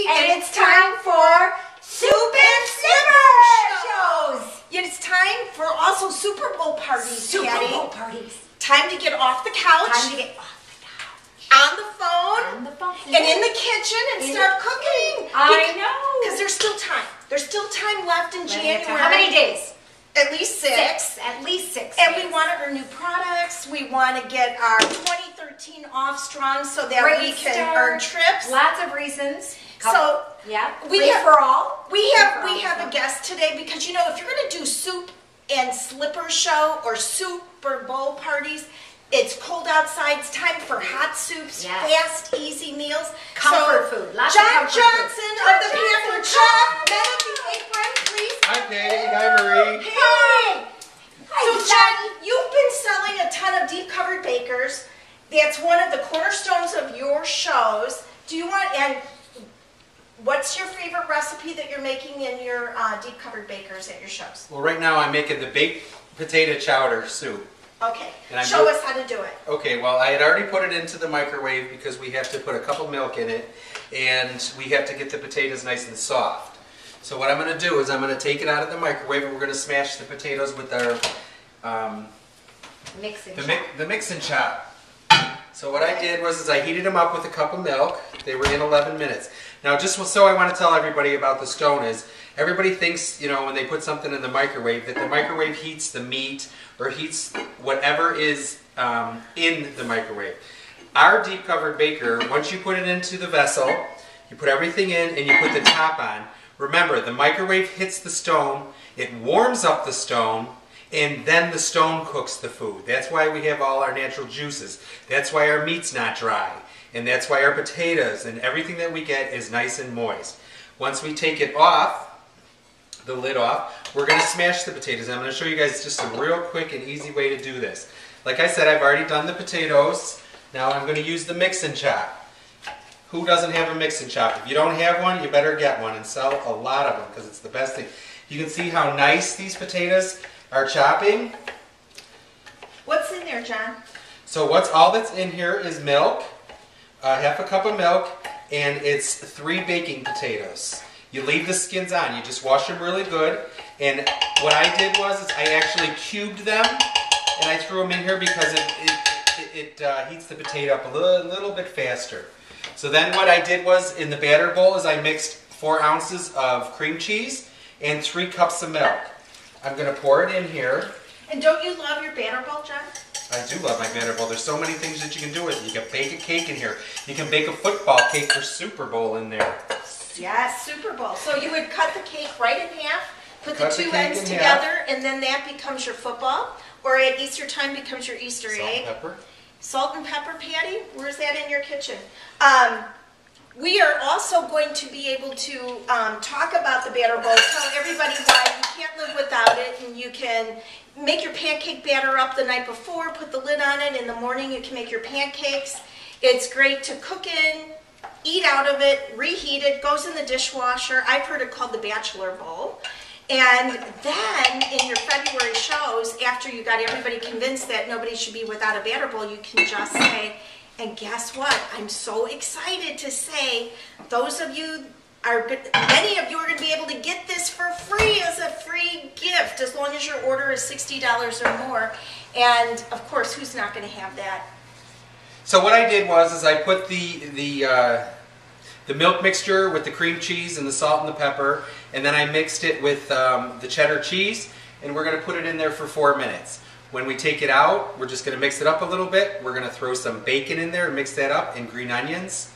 and it's time for Soup and Slipper shows. It's time for also Super Bowl parties, Super Patty. Bowl parties. Time to get off the couch. Time to get off the couch. On the phone. On the phone. And in the kitchen and start cooking. I know. Because there's still time. There's still time left in January. How many days? At least 6. At least 6 And days. we want to earn new products. We want to get our 2013 off strong so that Great we can start. earn trips. Lots of reasons. So yeah, we have for all. We have a guest today because, you know, if you're going to do soup and slipper show or Super Bowl parties, it's cold outside. It's time for hot soups, fast, easy meals. Comfort food. Lots John of comfort Johnson food. of the Pampered Chef, men of the apron, please. Hi, Patty. Hi, Marie. Hey. So, John, you've been selling a ton of deep covered bakers. That's one of the cornerstones of your shows. Do you want, and what's your favorite recipe that you're making in your deep covered bakers at your shows? Well, right now I'm making the baked potato chowder soup. Okay, And show us how to do it. Okay, well, I had already put it into the microwave because we have to put a cup of milk in it, and we have to get the potatoes nice and soft. So what I'm going to do is I'm going to take it out of the microwave, and we're going to smash the potatoes with our the mix and chop. So what I did was I heated them up with a cup of milk. They were in 11 minutes. Now, just so I want to tell everybody about the stone is, everybody thinks, you know, when they put something in the microwave, that the microwave heats the meat or heats whatever is in the microwave. Our deep covered baker, once you put it into the vessel, you put everything in and you put the top on. Remember, the microwave hits the stone, it warms up the stone, and then the stone cooks the food. That's why we have all our natural juices. That's why our meat's not dry. And that's why our potatoes and everything that we get is nice and moist. Once we take it off, the lid off, we're going to smash the potatoes. I'm going to show you guys just a real quick and easy way to do this. Like I said, I've already done the potatoes. Now I'm going to use the mix and chop. Who doesn't have a mix and chop? If you don't have one, you better get one and sell a lot of them because it's the best thing. You can see how nice these potatoes are chopping. What's in there, John? So all that's in here is milk, half a cup of milk, and it's 3 baking potatoes. You leave the skins on. You just wash them really good. And what I did was I actually cubed them, and I threw them in here because it heats the potato up a little bit faster. So then what I did was, in the batter bowl, is I mixed 4 ounces of cream cheese and 3 cups of milk. I'm going to pour it in here. And don't you love your batter bowl, John? I do love my batter bowl. There's so many things that you can do with it. You can bake a cake in here. You can bake a football cake for Super Bowl in there. Yes, Super Bowl. So you would cut the cake right in half, put the 2 ends in together, and then that becomes your football. Or at Easter time becomes your Easter egg. Salt and pepper. Salt and pepper, Patty? Where's that in your kitchen? We are also going to be able to talk about the batter bowl, tell everybody why you can't live without it, and you can make your pancake batter up the night before, put the lid on it. In the morning you can make your pancakes. It's great to cook in, eat out of it, reheat it, goes in the dishwasher. I've heard it called the Bachelor Bowl. And then in your February shows, after you got everybody convinced that nobody should be without a batter bowl, you can just say, and guess what? I'm so excited to say, those of you many of you are going to be able to get this for free as a free gift, as long as your order is $60 or more. And of course, who's not going to have that? So what I did was I put the milk mixture with the cream cheese and the salt and the pepper, and then I mixed it with the cheddar cheese, and we're going to put it in there for 4 minutes. When we take it out, we're just going to mix it up a little bit. We're going to throw some bacon in there and mix that up, and green onions.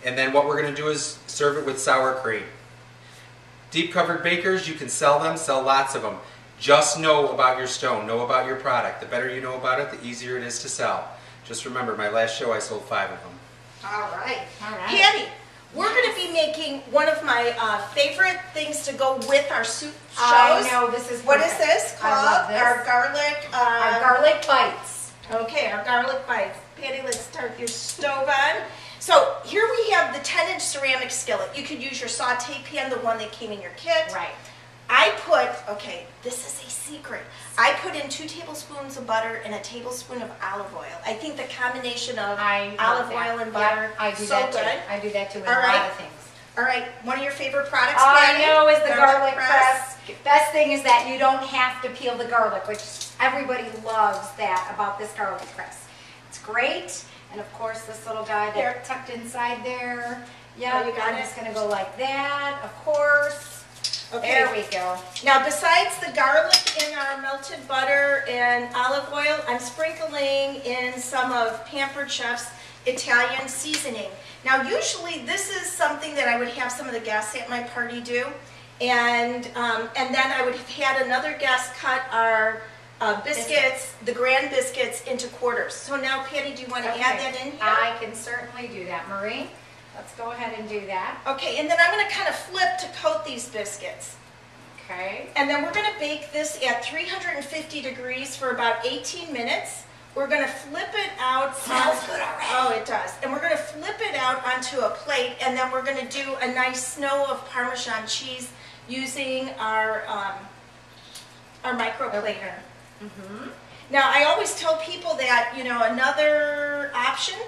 And then what we're going to do is serve it with sour cream. Deep covered bakers, you can sell them, sell lots of them. Just know about your stone, know about your product. The better you know about it, the easier it is to sell. Just remember, my last show I sold 5 of them. All right. Patty, we're going to be making one of my favorite things to go with our soup shows. I know, this is what is this called? I love this. Our garlic bites. Okay, our garlic bites. Patty, let's start your stove on. So here we have the 10-inch ceramic skillet. You could use your saute pan, the one that came in your kit. Right. Okay, this is a secret. I put in 2 tablespoons of butter and a tablespoon of olive oil. I think the combination of olive oil and butter, I do so that good. too. I do that too with All a right. lot of things. All right, one of your favorite products, All I Patti? know is the garlic press. Best thing is that you don't have to peel the garlic, which everybody loves that about this garlic press. It's great. And of course, this little guy there tucked inside there. Yeah, Oh, you got I'm it? just going to go like that, of course. Okay. There we go. Now, besides the garlic in our melted butter and olive oil, I'm sprinkling in some of Pampered Chef's Italian seasoning. Now, usually this is something that I would have some of the guests at my party do, and then I would have had another guest cut our biscuits, the grand biscuits, into quarters. So now, Patti, do you want to add that in here? I can certainly do that, Marie. Let's go ahead and do that. Okay, and then I'm going to kind of flip to coat these biscuits. Okay. And then we're going to bake this at 350 degrees for about 18 minutes. We're going to flip it out. Smells good already. Oh, it does. And we're going to flip it out onto a plate, and then we're going to do a nice snow of Parmesan cheese using our microplaner. Now, I always tell people that, you know, another option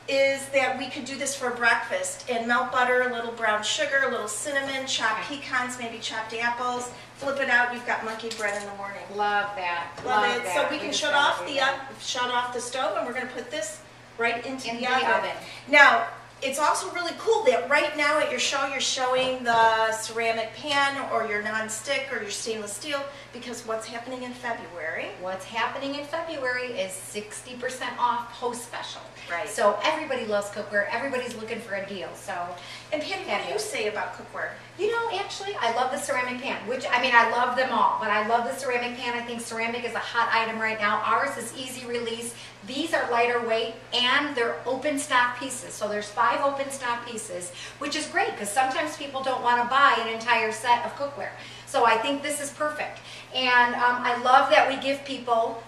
is that we could do this for breakfast and melt butter, a little brown sugar, a little cinnamon, chopped pecans, maybe chopped apples, flip it out, you've got monkey bread in the morning. Love that. Love it. that. So we can shut off the stove, and we're going to put this right into the oven. Now, it's also really cool that right now at your show you're showing the ceramic pan or your non-stick or your stainless steel, because what's happening in February? What's happening in February is 60% off post special. Right. So everybody loves cookware. Everybody's looking for a deal. So, And Patti, what do you say about cookware? you know, actually, I love the ceramic pan, which, I mean, I love them all, but I love the ceramic pan. I think ceramic is a hot item right now. Ours is easy release. These are lighter weight, and they're open stock pieces. So there's 5 open stock pieces, which is great because sometimes people don't want to buy an entire set of cookware. So I think this is perfect. And I love that we give people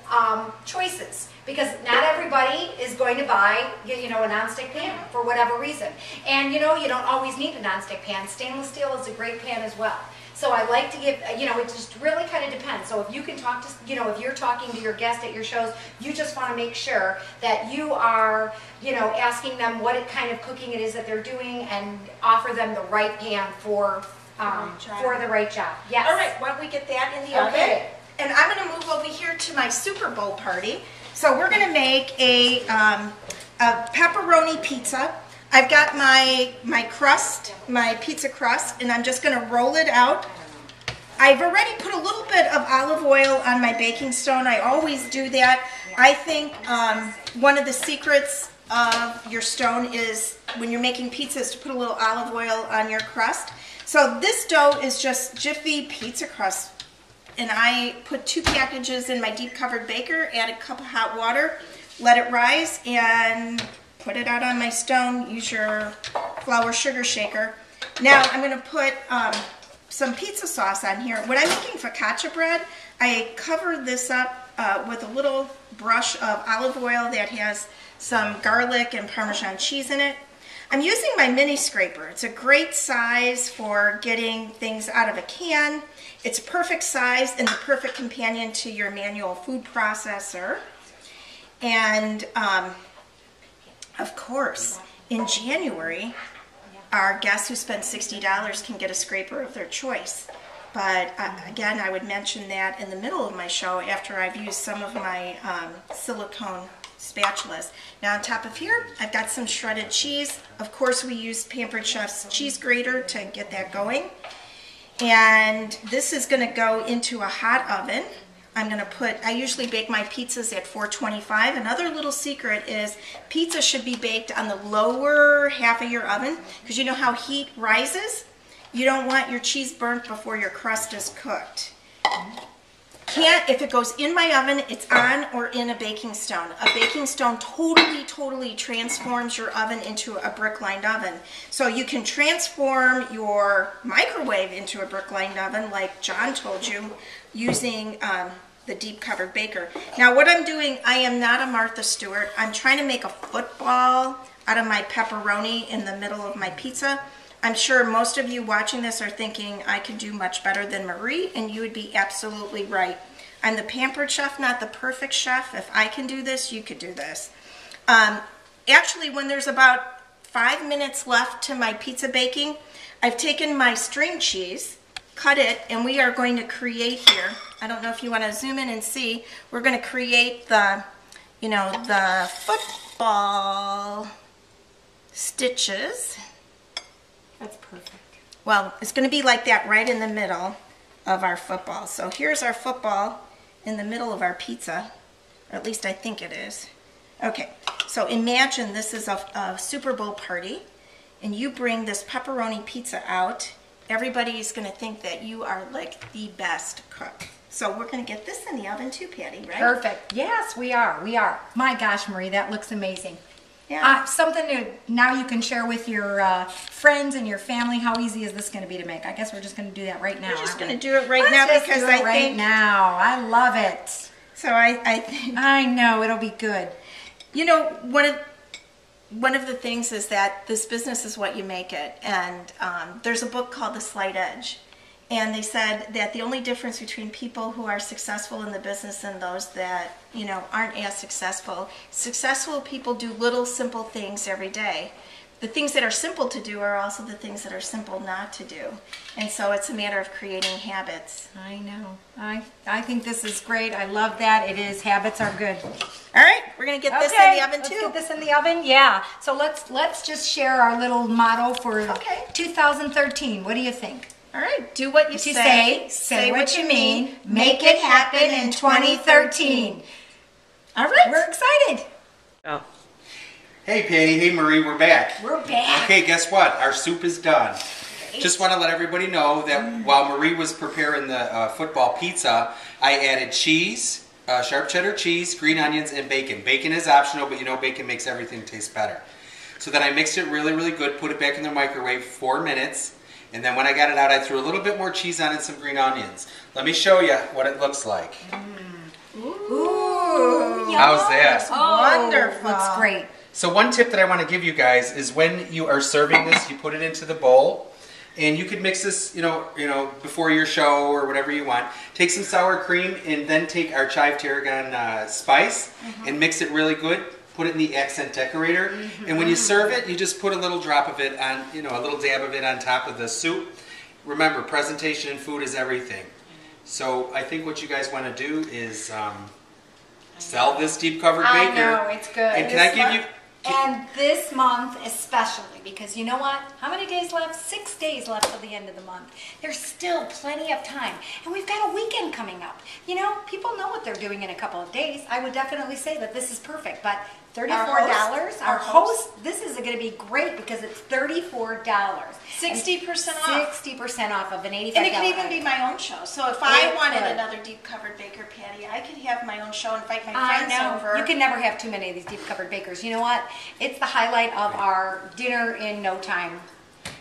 choices, because not everybody is going to buy, you know, a nonstick pan for whatever reason. And you know, you don't always need a nonstick pan. Stainless steel is a great pan as well. So I like to give, you know, it just really kind of depends. So if you can talk to, you know, if you're talking to your guest at your shows, you just want to make sure that you are, you know, asking them what kind of cooking it is that they're doing and offer them the right pan for the right job. Yes. All right, why don't we get that in the Okay. oven? And I'm going to move over here to my Super Bowl party. So we're going to make a pepperoni pizza. I've got my crust, my pizza crust, and I'm just going to roll it out. I've already put a little bit of olive oil on my baking stone. I always do that. I think one of the secrets of your stone is when you're making pizzas to put a little olive oil on your crust. So this dough is just Jiffy pizza crust. And I put 2 packages in my deep covered baker, add a cup of hot water, let it rise, and put it out on my stone. Use your flour sugar shaker. Now I'm going to put some pizza sauce on here. When I'm making focaccia bread, I cover this up with a little brush of olive oil that has some garlic and Parmesan cheese in it. I'm using my mini scraper. It's a great size for getting things out of a can. It's a perfect size and the perfect companion to your manual food processor. And of course, in January, our guests who spend $60 can get a scraper of their choice. But again, I would mention that in the middle of my show after I've used some of my silicone spatulas. Now on top of here, I've got some shredded cheese. Of course, we used Pampered Chef's cheese grater to get that going. And this is going to go into a hot oven. I usually bake my pizzas at 425. Another little secret is pizza should be baked on the lower half of your oven, because you know how heat rises? You don't want your cheese burnt before your crust is cooked. If it goes in my oven, it's on or in a baking stone. A baking stone totally transforms your oven into a brick-lined oven. So you can transform your microwave into a brick-lined oven, like John told you, using the deep covered baker. Now what I'm doing, I am not a Martha Stewart. I'm trying to make a football out of my pepperoni in the middle of my pizza. I'm sure most of you watching this are thinking I can do much better than Marie, and you would be absolutely right. I'm the pampered chef, not the perfect chef. If I can do this, you could do this. Actually, when there's about 5 minutes left to my pizza baking. I've taken my string cheese, cut it, and we are going to create here. I don't know if you want to zoom in and see. We're going to create the, you know, the football stitches. That's perfect. Well, it's going to be like that right in the middle of our football. So here's our football in the middle of our pizza, or at least I think it is. Okay, so imagine this is a Super Bowl party, and you bring this pepperoni pizza out. Everybody's going to think that you are like the best cook. So we're going to get this in the oven too, Patty, right? Perfect. Yes, we are. We are. My gosh, Marie, that looks amazing. Yeah. Something to now you can share with your friends and your family. How easy is this going to be to make? I guess we're just going to do that right now. We're just aren't going to we? do it right Let's now just because do it I right think now. I love it. so. I think I know it'll be good. you know one of the things is that this business is what you make it, and there's a book called The Slight Edge. And they said that the only difference between people who are successful in the business and those that, you know, aren't as successful people do little simple things every day. The things that are simple to do are also the things that are simple not to do. And so it's a matter of creating habits. I know. I think this is great. I love that. It is. Habits are good. All right, we're going to get this in the oven let's too. get this in the oven. Yeah. So let's just share our little motto for 2013. What do you think? All right, do what you say what you mean, make it happen in 2013. All right. We're excited. Oh. Hey, Patty. Hey, Marie. We're back. We're back. Okay, guess what? Our soup is done. Just want to let everybody know that while Marie was preparing the football pizza, I added cheese, sharp cheddar cheese, green onions, and bacon. Bacon is optional, but you know bacon makes everything taste better. So then I mixed it really, really good, put it back in the microwave 4 minutes, and then when I got it out, I threw a little bit more cheese on and some green onions. Let me show you what it looks like. Ooh. How's that? Wonderful. Looks great. So one tip that I want to give you guys is when you are serving this, you put it into the bowl, and you could mix this, you know, before your show or whatever you want. Take some sour cream and then take our chive tarragon spice and mix it really good. Put it in the accent decorator, and when you serve it, you just put a little drop of it on, you know, a little dab of it on top of the soup. Remember, presentation in food is everything. So I think what you guys want to do is sell this deep covered baker. I know, it's good. And can I give you? And this month especially, because you know what? How many days left? 6 days left till the end of the month. There's still plenty of time. And we've got a weekend coming up. You know, people know what they're doing in a couple of days. I would definitely say that this is perfect. But $34, our host, this is going to be great because it's $34. 60% off. 60% off of an $85. And it could even be my own show. So if I wanted another deep covered baker patty, I could have my own show and invite my friends over. You can never have too many of these deep covered bakers. You know what? It's the highlight of our dinner in no time.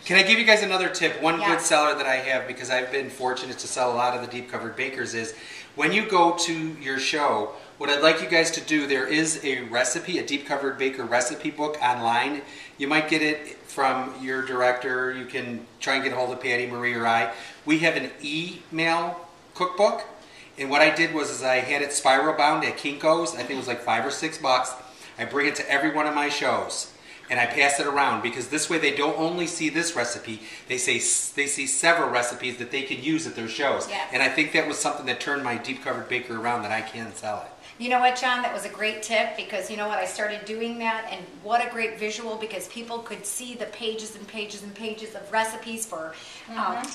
Can I give you guys another tip? One Yeah. good seller that I have, because I've been fortunate to sell a lot of the deep covered bakers, is when you go to your show, what I'd like you guys to do, there is a recipe, a deep covered baker recipe book online. You might get it from your director. You can try and get a hold of Patty, Marie, or I. We have an email cookbook. And what I did was I had it spiral bound at Kinko's. I think it was like $5 or $6. I bring it to every one of my shows. And I pass it around because this way they don't only see this recipe, they see several recipes that they can use at their shows. Yes. And I think that was something that turned my deep covered baker around, that I can sell it. You know what, John? That was a great tip because you know what? I started doing that, and what a great visual because people could see the pages and pages and pages of recipes for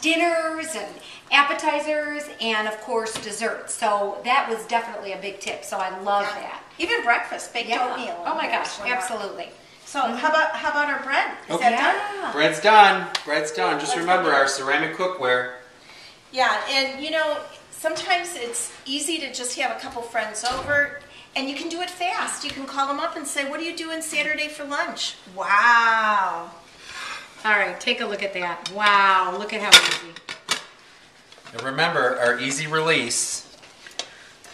dinners and appetizers and, of course, desserts. So that was definitely a big tip. So I love that. Even breakfast, baked oatmeal. Oh my gosh, absolutely. So how about our bread? Is that done? Bread's done. Bread's done. Just remember our ceramic cookware. Yeah, and you know, sometimes it's easy to just have a couple friends over, and you can do it fast. You can call them up and say, what are you doing Saturday for lunch? Wow. All right, take a look at that. Wow, look at how easy. And remember our easy release.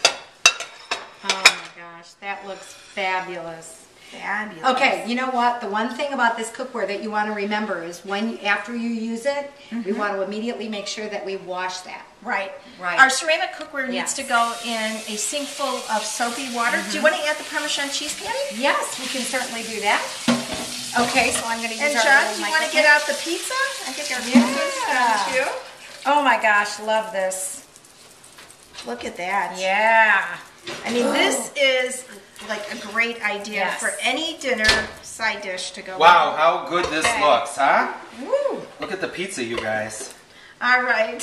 Oh my gosh, that looks fabulous. Fabulous. Okay, you know what? The one thing about this cookware that you want to remember is after you use it, we want to immediately make sure that we wash that. Right. Right. Our ceramic cookware needs to go in a sink full of soapy water. Do you want to add the Parmesan cheese, Patty? Yes, we can certainly do that. Okay, so I'm gonna use And our John, little do you want to microphone. get out the pizza? I think our pizza's done too. Oh my gosh, love this. Look at that. Yeah. I mean, this is like a great idea Yes. for any dinner side dish to go Wow, how good this Okay. looks, huh? with. Woo! Look at the pizza, you guys. All right.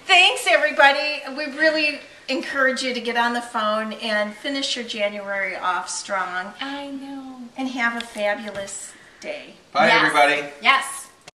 Thanks, everybody. We really encourage you to get on the phone and finish your January off strong I know. and have a fabulous day. Bye, Yes. everybody. Yes.